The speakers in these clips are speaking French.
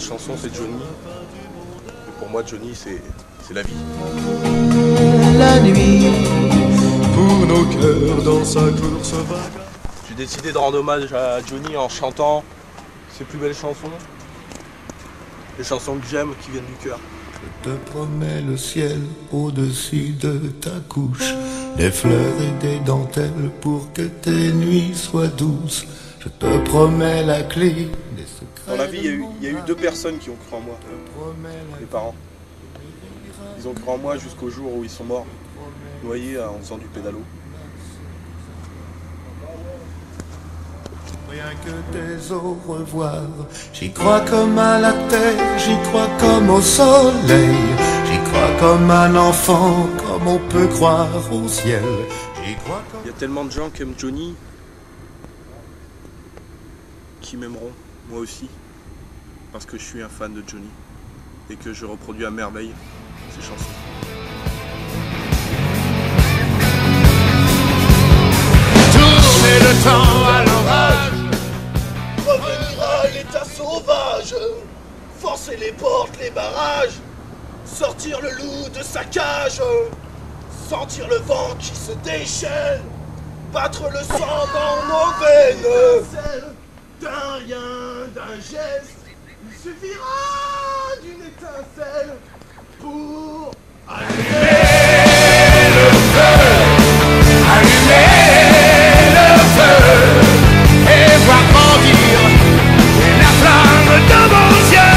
chanson c'est Johnny. Et pour moi Johnny c'est la vie. La nuit, pour nos cœurs dans sa course vague. J'ai décidé de rendre hommage à Johnny en chantant ses plus belles chansons. Les chansons que j'aime qui viennent du cœur. Je te promets le ciel au-dessus de ta couche, des fleurs et des dentelles pour que tes nuits soient douces. Je te promets la clé des secrets. Dans la vie, il y a eu deux personnes qui ont cru en moi. Mes parents. Ils ont cru en moi jusqu'au jour où ils sont morts, noyés en faisant du pédalo. Rien que tes au revoir, j'y crois comme à la terre, j'y crois comme au soleil, j'y crois comme un enfant, comme on peut croire au ciel. J'y crois comme... Il y a tellement de gens qui aiment Johnny, qui m'aimeront, moi aussi, parce que je suis un fan de Johnny et que je reproduis à merveille ses chansons. Tourner le temps à l'orage, revenir à l'état sauvage, forcer les portes, les barrages, sortir le loup de sa cage, sentir le vent qui se déchaîne, battre le sang dans nos veines. D'un rien, d'un geste, il suffira d'une étincelle pour allumer le feu, allumer le feu, et voir grandir la flamme de mon yeux,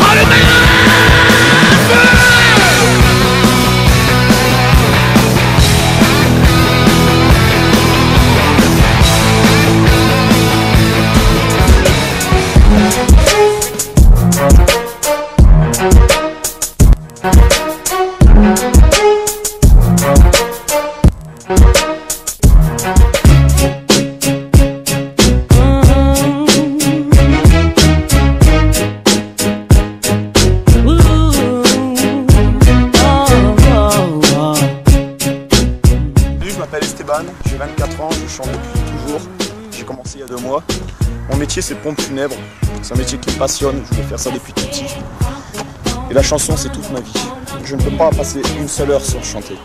allumer le feu. J'ai 24 ans, je chante depuis toujours. J'ai commencé il y a 2 mois. Mon métier c'est pompe funèbre. C'est un métier qui me passionne, je voulais faire ça depuis tout petit. Et la chanson c'est toute ma vie. Je ne peux pas passer une seule heure sans chanter.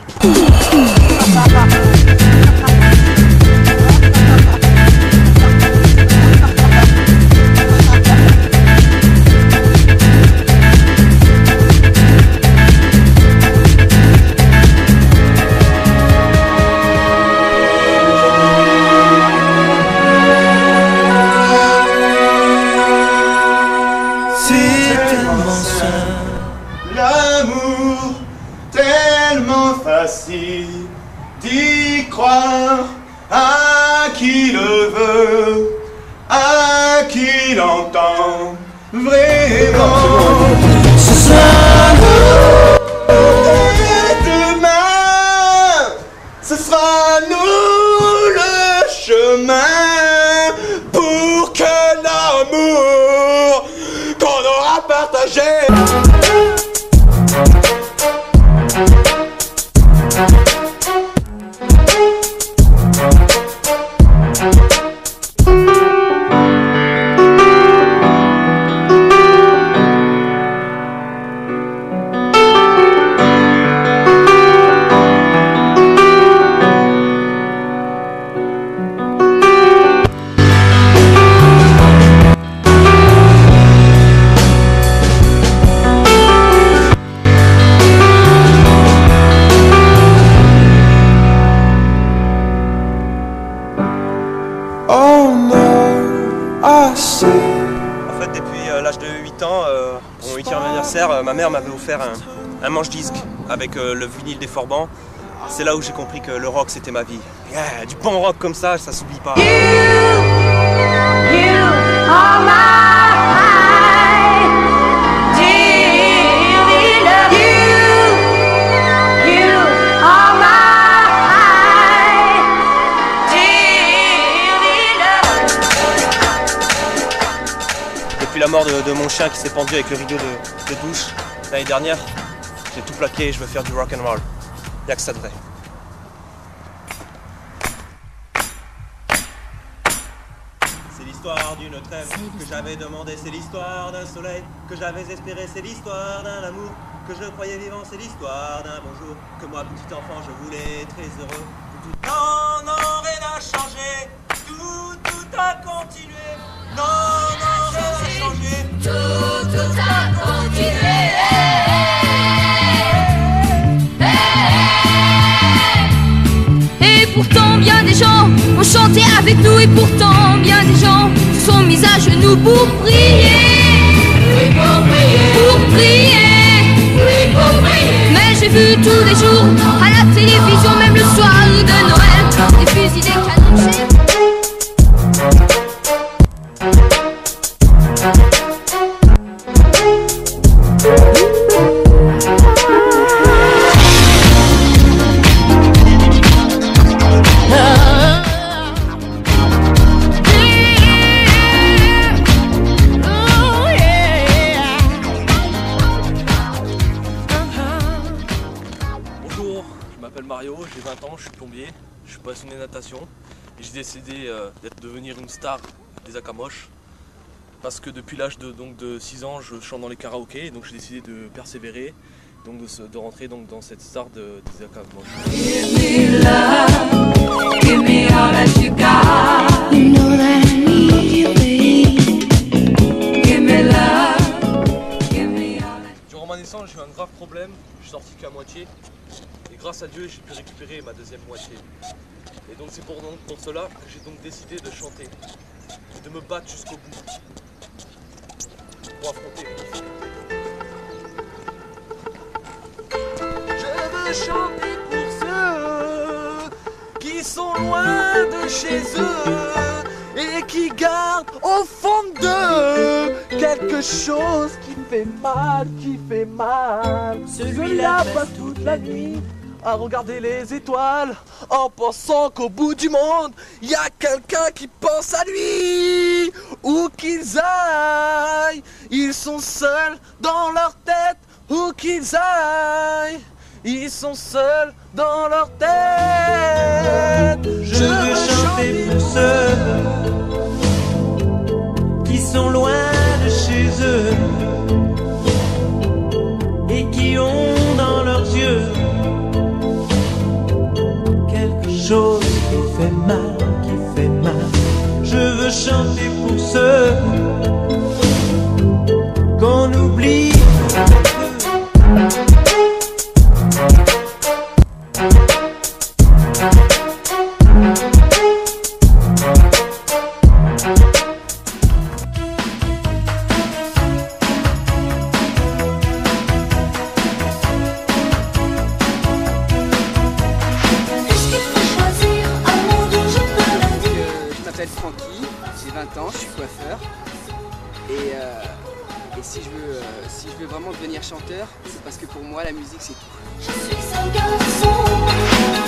L'amour tellement facile d'y croire à qui le veut, à qui l'entend vraiment. Ce sera nous et demain, ce sera nous le chemin pour que l'amour qu'on aura partagé. En fait, depuis l'âge de 8 ans, pour mon 8e anniversaire, ma mère m'avait offert un manche-disque avec le vinyle des Forbans. C'est là où j'ai compris que le rock c'était ma vie. Yeah, du bon rock comme ça s'oublie pas. Depuis la mort de mon chien qui s'est pendu avec le rideau de douche l'année dernière, j'ai tout plaqué et je veux faire du rock and roll. Y'a que ça de vrai. C'est l'histoire l'histoire d'une trêve. Que j'avais demandé, c'est l'histoire d'un soleil. Que j'avais espéré, c'est l'histoire d'un amour. Que je croyais vivant, c'est l'histoire d'un bonjour. Que moi, petit enfant, je voulais très heureux. Non, non, rien n'a changé. Tout a continué. Non, non, rien n'a changé. Tout a continué. Et pourtant bien des gens ont chanté avec nous. Et pourtant bien des gens se sont mis à genoux pour prier. Oui, pour prier. Pour prier. Oui, pour prier. Mais j'ai vu tous les jours à la télévision, même le soir de Noël, des fusils, des canons chez... Je m'appelle Mario, j'ai 20 ans, je suis plombier, je suis passionné de natation et j'ai décidé de devenir une star des Akamosh parce que depuis l'âge de 6 ans je chante dans les karaokés et donc j'ai décidé de persévérer, donc de rentrer donc dans cette star des Akamosh. Give me love, give me all that you got. You know that I need you, babe. Give me love, give me all that. Durant ma naissance j'ai eu un grave problème, je suis sorti qu'à moitié. Et grâce à Dieu, j'ai pu récupérer ma deuxième moitié. Et donc c'est pour cela que j'ai donc décidé de chanter, de me battre jusqu'au bout, pour affronter les difficultés. Je veux chanter pour ceux qui sont loin de chez eux et qui gardent au fond d'eux quelque chose qui fait mal, Celui-là passe toute la nuit à regarder les étoiles en pensant qu'au bout du monde il y a quelqu'un qui pense à lui. Où qu'ils aillent, ils sont seuls dans leur tête. Où qu'ils aillent, ils sont seuls dans leur tête. Je veux chanter pour ceux qui sont loin de chez eux et qui ont dans leurs yeux chose qui fait mal, Je veux chanter pour ceux qu'on oublie. Francky, j'ai 20 ans, je suis coiffeur et si je veux vraiment devenir chanteur, c'est parce que pour moi la musique c'est tout. Je suis un garçon,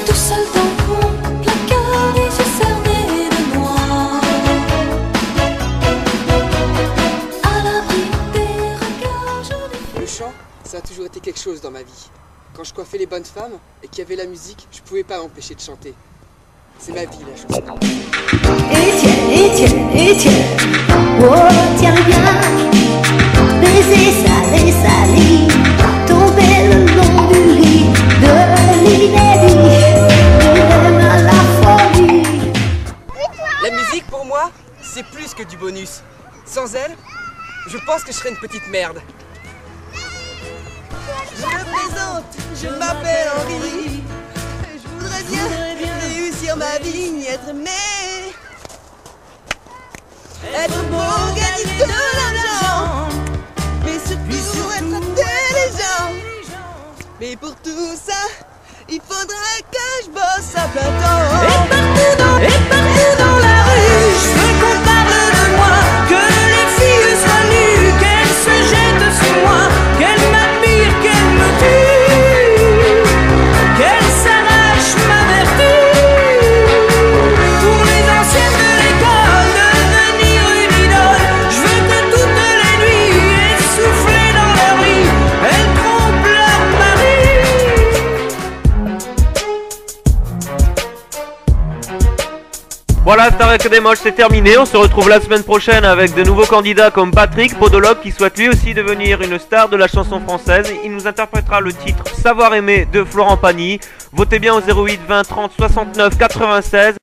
tout seul dans mon placard, les yeux cernés de noir, à l'abri des regards. Le chant, ça a toujours été quelque chose dans ma vie. Quand je coiffais les bonnes femmes et qu'il y avait la musique, je pouvais pas m'empêcher de chanter. C'est ma vie la chanson. Étienne, oh tiens bien, baiser salé, tomber le long du lit de l'inédit, même à la folie. La musique pour moi, c'est plus que du bonus. Sans elle, je pense que je serais une petite merde. Je me présente, je m'appelle Henri. Je voudrais bien réussir ma vie, être aimé, être beau, gagner de l'argent, mais surtout être intelligent. Mais pour tout ça, il faudrait que je bosse à plein temps. Et partout dans la rue, je veux qu'on parle de moi, que les filles soient nues, qu'elles se jettent sur moi, qu'elles m'admirent, qu'elles me tuent, qu'elles s'arrachent ma vertu. Pour les anciennes de l'école, devenir une idole, je veux que toutes les nuits, essoufflées dans leur lit, elles trompent leur mari. Voilà, Star Academy, c'est terminé. On se retrouve la semaine prochaine avec de nouveaux candidats comme Patrick, podologue, qui souhaite lui aussi devenir une star de la chanson française. Il nous interprétera le titre Savoir aimer de Florent Pagny. Votez bien au 08 20 30 69 96.